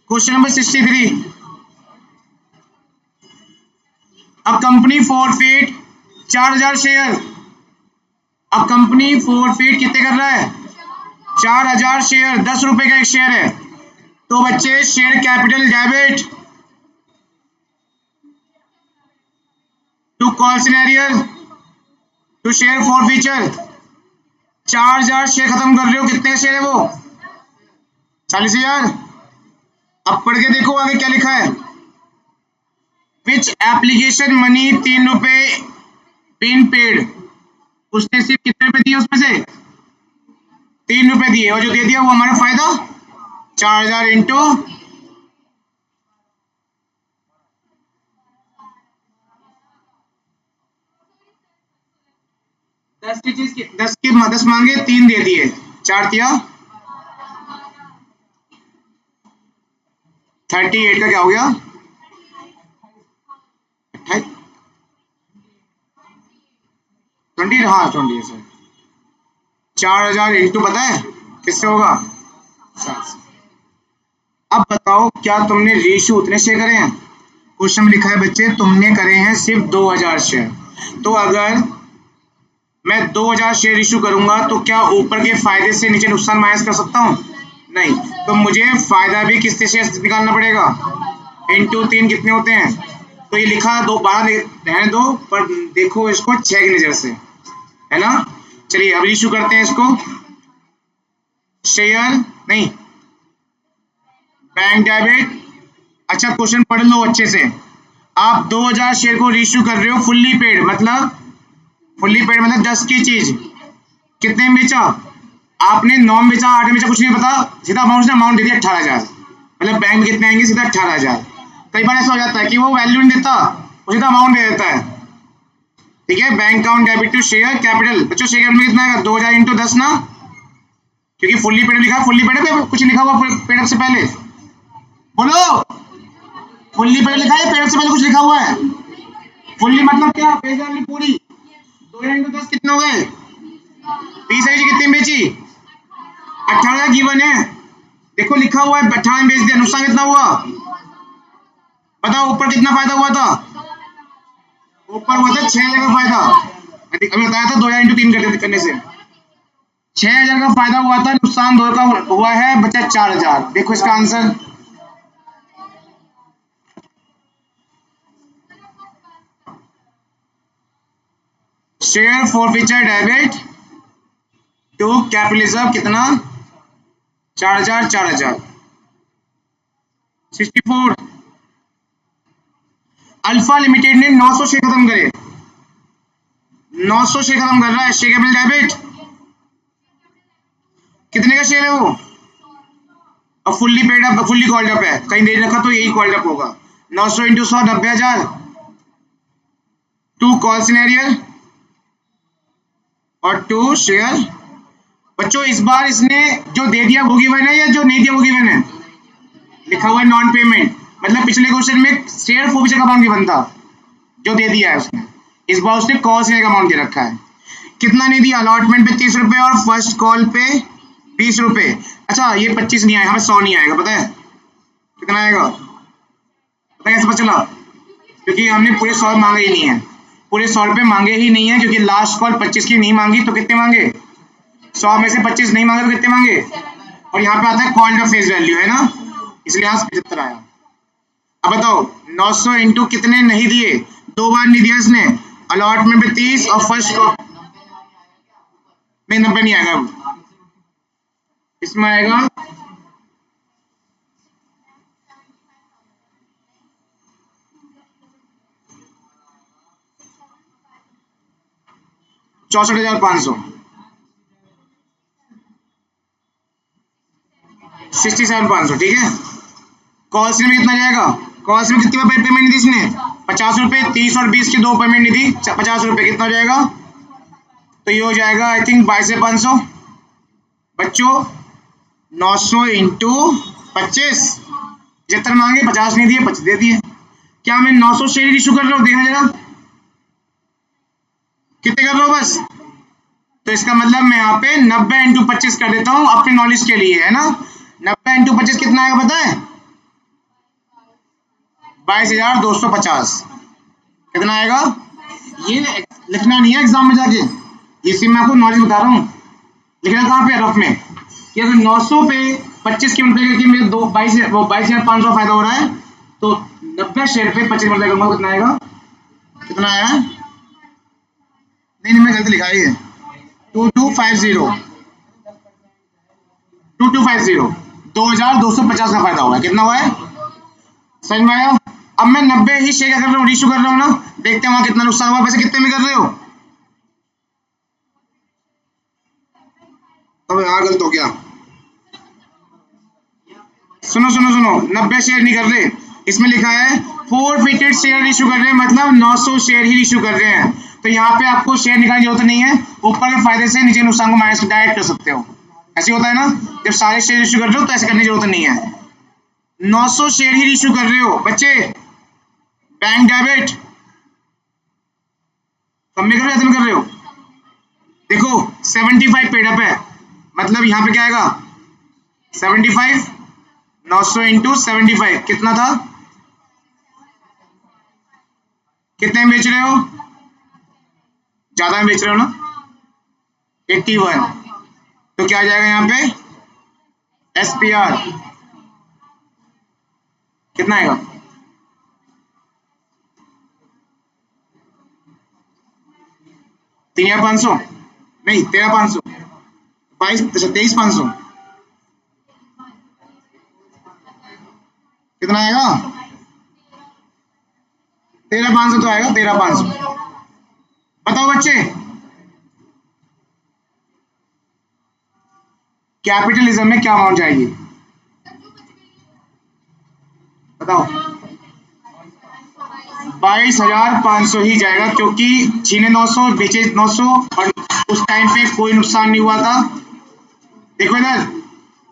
Question number 63, अब company forfeit 4000 share. अब company forfeit कितने कर रहा है? 4000 शेयर, 10 रुपए का एक शेयर है। तो बच्चे share capital debit to call in arrear to share forfeiture. 4000 share खत्म कर रहे हो, कितने का शेयर है वो? 40,000। अब पढ़ के देखो आगे क्या लिखा है। विच एप्लीकेशन मनी 3 रुपए बीन पेड। उसने सिर्फ कितने रुपए दिए उसमें से? 3 रुपए दिए, और जो दे दिया वो हमारा फायदा 4000 इंटू 10 की चीज 10 मांगे, 3 दे दिए, 4 दिया 38 का क्या हो गया? 20, हाँ 20 सर। 4000 इंटू पता है किससे होगा? 7 से। अब बताओ क्या तुमने रेशियो उतने शेयर करे हैं? क्वेश्चन में लिखा है बच्चे तुमने करे हैं सिर्फ 2000 शेयर। तो अगर मैं 2000 शेयर इशू करूंगा तो क्या ऊपर के फायदे से नीचे नुकसान माइनस कर सकता हूं? नहीं। तो मुझे फायदा भी किससे शेयर निकालना पड़ेगा? इंटू 3 कितने होते हैं? तो ये लिखा 2 12 रहने दो, पर देखो इसको 6 की नजर से, है ना। चलिए अब इशू करते हैं इसको। शेयर नहीं, बैंक डेबिट। अच्छा क्वेश्चन पढ़ लो अच्छे से। आप 2000 शेयर को इशू कर रहे हो फुल्ली पेड, मतलब 10 की चीज कितने में बेचा? आपने 9 में बेचा, 8 में बेचा, कुछ नहीं पता, सीधा अमाउंट दे दिया 18,000। मतलब बैंक में कितने आएंगे? सीधा 18,000। कई बार ऐसा हो जाता है कि वो वैल्यू नहीं देता, वो सीधा अमाउंट दे देता है। ठीक है, bank account debit to share capital. बच्चों शेयर कैपिटल में कितना आएगा? 2000 इंटू 10 ना, क्योंकि फुल्ली पेड लिखा है। फुल्ली पेड पे कुछ लिखा हुआ पेड से पहले? बोलो, फुल्ली पेड लिखा है, पेड से पहले कुछ लिखा हुआ है? फुल्ली मतलब क्या? पेज वाली पूरी। 2000 इंटू 10 कितने हो गए? 20 है। कितने बेची? 18 गिवन है। देखो लिखा हुआ है 18 में बेच दिया, नुकसान कितना हुआ? बताओ ऊपर कितना फायदा हुआ था? ऊपर हुआ था 6,000 का फायदा। अभी बताया था 2000 इंटू 3 करने से 6,000 का फायदा हुआ था, नुकसान 2 का हुआ है, बचा 4,000। देखो इसका answer. Share forfeiture debit to capitalism कितना? 4,000 4,000 64। अल्फा लिमिटेड ने 900 शेयर खत्म करे, 900 शेयर खत्म कर रहा है। शेयर कैपिटल डेबिट कितने का शेयर है वो? और fully paid up, fully called up है, कहीं दे रखा तो यही कॉल्ड अप होगा। 900 इंटू 100 90,000 टू कॉल सिनेरियर और टू शेयर। बच्चों इस बार इसने जो दे दिया वो गिवन है या जो नहीं दिया वो गिवन है? लिखा हुआ है नॉन पेमेंट, मतलब पिछले क्वेश्चन में शेयर फॉरफीचर का अमाउंट गिवन था, जो दे दिया है उसने। इस बार उसने कॉल सिनेरियर का अमाउंट दे रखा है। कितना नहीं दिया? अलॉटमेंट पे 30 रुपए और फर्स्ट कॉल पे 20 रुपए। अच्छा ये 25 नहीं आया, हमें 100 नहीं आएगा, पता है कितना आएगा? पता कैसे पता चला? क्योंकि हमने पूरे 100 मांगे ही नहीं है, पूरे 100 रुपए मांगे ही नहीं है, क्योंकि लास्ट कॉल 25 की नहीं मांगी तो कितने मांगे? 100 में से 25 नहीं मांगे तो कितने मांगे? और यहाँ पे आता है कॉल का फेस वैल्यू, है ना, इसलिए यहाँ 75 आया। अब बताओ 900 इंटू कितने नहीं दिए? 2 बार नहीं दिया इसने। अलॉटमेंट पे 30 और फर्स्ट कॉल में 90 नहीं आएगा, इसमें आएगा 64,500, 67,500। ठीक है, कॉल्स में कितना जाएगा? कॉल्स में कितनी पेमेंट नहीं दी इसने? 50 रुपए, 30 और 20 की 2 पेमेंट नहीं दी, 50 रुपए। कितना हो जाएगा? तो ये हो जाएगा आई थिंक 22,500। बच्चों 900 इंटू 25, 75 मांगे, 50 नहीं दिए, 25 दे दिए। क्या मैं 900 शेयर इशू कर रहा हूँ? देखना जरा कितने कर रहा हूँ बस। तो इसका मतलब मैं यहाँ पे 90 इंटू 25 कर देता हूँ अपने नॉलेज के लिए, है ना। 90 इंटू 25 कितना आएगा पता है? 22,250। कितना आएगा? ये लिखना नहीं है एग्जाम में जाके, इसी में आपको नॉलेज बता रहा हूँ। लिखना कहाँ पे? रफ में कि अगर 900 पे 25 की मल्टीप्लाई करके मेरे 22,500 फायदा हो रहा है, तो 90 शेयर पे 25 मल्टीप्लाई करूंगा, कितना आएगा? कितना आया? नहीं, मैं गलत लिखा है ये। 2250 2250 2250 का फायदा हुआ है। कितना हुआ है? समझ में आया? अब मैं 90 ही शेयर कर रहा हूँ, इशू कर रहा हूँ ना, देखते हैं वहां कितना नुकसान हुआ। वैसे कितने में कर रहे हो? अब यार गलत हो गया। सुनो सुनो सुनो, 90 शेयर नहीं कर रहे, इसमें लिखा है 4 शेयर इशू कर रहे हैं, मतलब 900 शेयर ही इशू कर रहे हैं। तो यहाँ पे आपको शेयर निकालने की जरूरत नहीं है, ऊपर के फायदे से नीचे नुकसान को माइनस डायरेक्ट कर सकते हो। ऐसे होता है ना, जब सारे शेयर इशू कर रहे हो तो ऐसे करने की जरूरत नहीं है। 900 शेयर ही इशू कर रहे हो बच्चे, बैंक डेबिट कम में कर रहे हो, कर रहे हो। देखो 75 पेड अप है, मतलब यहाँ पे क्या आएगा? 75, 900 इंटू 75 कितना था? कितने में बेच रहे हो? ज्यादा में बेच रहे हो ना, 81। तो क्या आ जाएगा यहाँ पे? SPR कितना आएगा? 3,500 नहीं, 13,500, 23,500 कितना आएगा? 13,500 तो आएगा, 13,500। बताओ बच्चे, कैपिटलिज्म में क्या अमाउंट जाएगी? बताओ। 22,500 ही जाएगा, क्योंकि छीने 900 बेचे 900 और उस टाइम पे कोई नुकसान नहीं हुआ था। देखो इधर,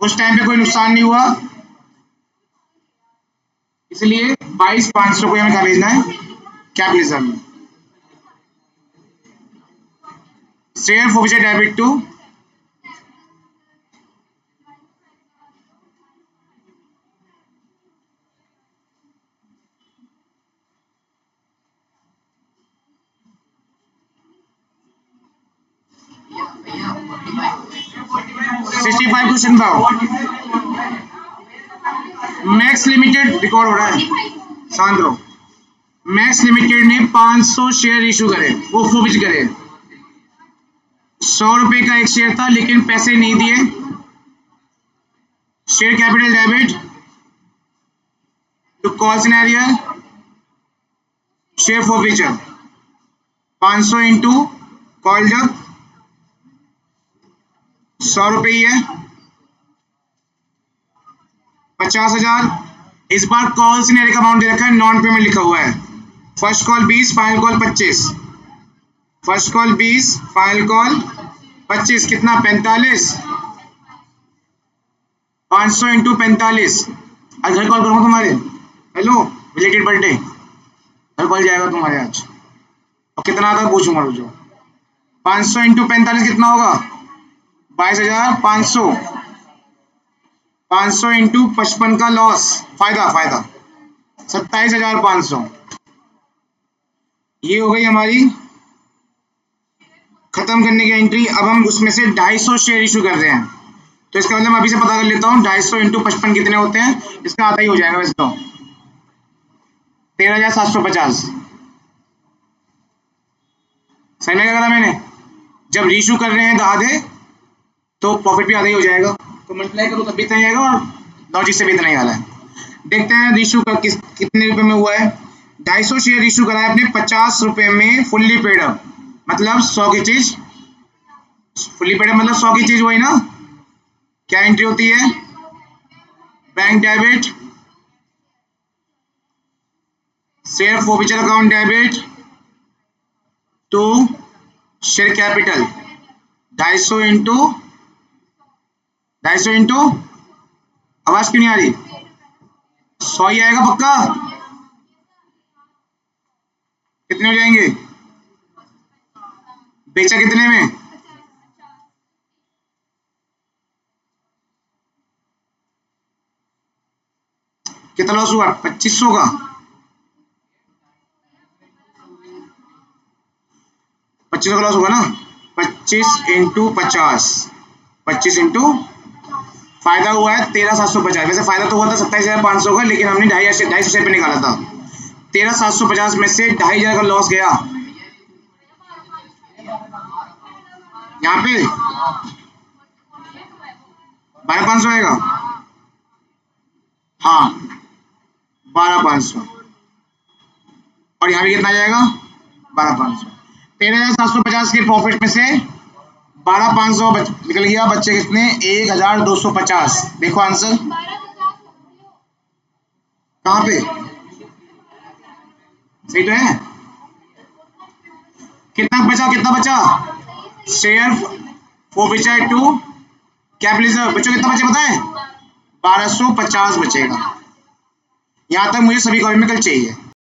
उस टाइम पे कोई नुकसान नहीं हुआ, इसलिए 22,500 को हमें क्या भेजना है? कैपिटलिज्म में। Share forfeiture debit to 65 question था। मैक्स लिमिटेड रिकॉर्ड हो रहा है, शांत रहो। मैक्स लिमिटेड ने 500 शेयर इशू करे, वो फॉरफिच करे। 100 रुपए का एक शेयर था, लेकिन पैसे नहीं दिए। Share capital debit to call scenario, share forfeiture 500 into call, जब 100 रुपए ही है, 50,000। इस बार कॉल सिनेरियो का अमाउंट दे रखा है, नॉन पेमेंट लिखा हुआ है। First call 20, final call 25। First call 20, final call 25, कितना? 45। 500 इंटू 45। आज घर कॉल करूँगा तुम्हारे, हेलो रिलेटेड बर्थडे, घर कॉल जाएगा तुम्हारे आज, और कितना आता है पूछूंगा रुझो। 500 इंटू 45 कितना होगा? 22,500। 500 इंटू 55 का लॉस, फायदा 27,500। ये हो गई हमारी खत्म करने की एंट्री। अब हम उसमें से 250 शेयर इशू कर रहे हैं, तो इसका मतलब मैं अभी से पता कर लेता हूँ 250 इंटू 55 कितने होते हैं। इसका आता ही हो जाएगा वैसे तो, 13,750। सही में क्या करा मैंने? जब रीशू कर रहे हैं तो आधे, तो प्रॉफिट भी आधा ही हो जाएगा, तो मल्टीप्लाई करो तब भी इतना ही आएगा, और लॉजिक से भी इतना ही आ रहा है। देखते हैं रीशू का कितने रुपए में हुआ है। 250 शेयर इशू करा है अपने 50 रुपए में, फुल्ली पेड अप, मतलब 100 की चीज। फुल्ली पेड अप मतलब 100 की चीज, वही ना। क्या एंट्री होती है? Bank debit, share forfeiture account debit to share capital. 250 into 250 into, आवाज क्यों नहीं आ रही? 100 ही आएगा पक्का। कितने हो जाएंगे? बेचा कितने में? कितना लॉस हुआ? 2500 का। 25 का लॉस होगा ना, 25 इंटू 50, 25 इंटू, फायदा हुआ है 13,750। वैसे फायदा तो हुआ था 27,500 का, लेकिन हमने 250 शेयर पे निकाला था। 13,750 में से 2,500 का लॉस गया यहाँ पे, 12,500 आएगा। हाँ 12,500, और यहाँ भी कितना आ जाएगा 12,500। 13,750 के प्रॉफिट में से 12,500 निकल गया, बच्चे कितने 1,250। देखो आंसर कहाँ पे सही तो है। कितना बचा, कितना बचा, शेयर फोरफिचर टू कैप रिजर्व, बच्चों कितना बचे बताएं, 1250 बचेगा। यहाँ तक मुझे सभी कॉलम में कल चाहिए।